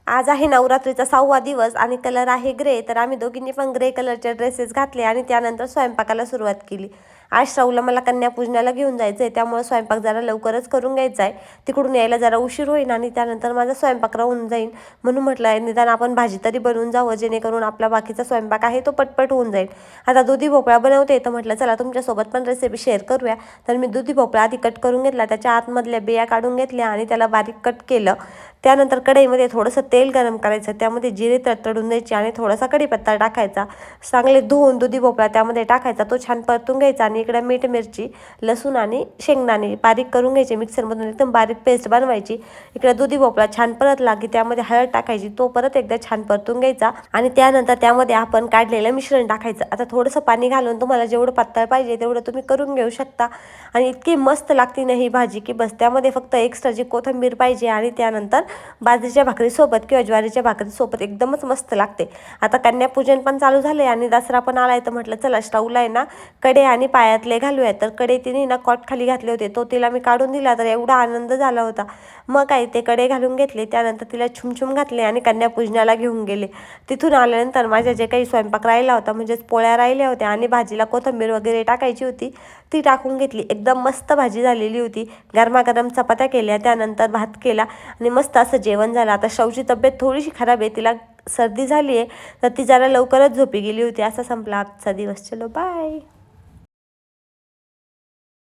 आज आहे नवरात्रीचा 6वा दिवस आणि कलर आहे ग्रे. तर आम्ही दोघींनी पण ग्रे कलरचे ड्रेसेस घातले आणि त्यानंतर स्वयंपाकाला सुरुवात केली. आज श्रावूला मला कन्यापूजनाला घेऊन जायचं आहे, त्यामुळे स्वयंपाक जरा लवकरच करून घ्यायचा आहे. तिकडून यायला जरा उशीर होईल आणि त्यानंतर माझा स्वयंपाक राहून जाईल. म्हणून म्हटलं निदान आपण भाजी तरी बनवून जावं, जेणेकरून आपला बाकीचा स्वयंपाक आहे तो पटपट होऊन जाईल. आता दुधी भोपळा बनवते, तर म्हटलं चला तुमच्यासोबत पण रेसिपी शेअर करूया. तर मी दुधी भोपळा आधी कट करून घेतला, त्याच्या आतमधल्या बिया काढून घेतल्या आणि त्याला बारीक कट केलं. त्यानंतर कढईमध्ये थोडंसं तेल गरम करायचं, त्यामध्ये जिरे तडतडून द्यायचे आणि थोडासा कढीपत्ता टाकायचा. चांगले धुवून दुधी भोपळा त्यामध्ये टाकायचा, तो छान परतून घ्यायचा आणि इकडे मीठ, मिरची, लसूण आणि शेंगदाणे बारीक करून घ्यायचे. मिक्सरमधून एकदम बारीक पेस्ट बनवायची. इकडे दुधी भोपळा छान परतला की त्यामध्ये हळद टाकायची, तो परत एकदा छान परतून घ्यायचा आणि त्यानंतर त्यामध्ये आपण काढलेलं मिश्रण टाकायचं. आता थोडंसं पाणी घालून तुम्हाला जेवढं पातळ पाहिजे तेवढं तुम्ही करून घेऊ शकता. आणि इतकी मस्त लागते ना ही भाजी की बस. त्यामध्ये फक्त एक्स्ट्राची कोथिंबीर पाहिजे आणि त्यानंतर बाजरीच्या भाकरीसोबत किंवा ज्वारीच्या भाकरीसोबत एकदमच मस्त लागते. आता कन्यापूजन पण चालू झाले आणि दसरा पण आलाय, तर म्हटलं चला श्रावूला आहे ना कडे आणि पायातले घालूया. तर कडे तिने ना कॉट खाली घातले होते, तो तिला मी काढून दिला, तर एवढा आनंद झाला होता. मग काय ते कडे घालून घेतले, त्यानंतर तिला छुमछुम घातले आणि कन्यापूजनाला घेऊन गेले. तिथून आल्यानंतर माझ्या जे काही स्वयंपाक राहिला होता, म्हणजेच पोळ्या राहिल्या होत्या आणि भाजीला कोथिंबीर वगैरे टाकायची होती, ती टाकून घेतली. एकदम मस्त भाजी झालेली होती. गरमागरम चपात्या केल्या, त्यानंतर भात केला आणि मस्त असं जेवण झालं. आता श्रावूची तब्येत थोडीशी खराब आहे, तिला सर्दी झाली आहे, तर ती जरा लवकरच झोपी गेली होती. असा संपला आजचा दिवस. चलो बाय.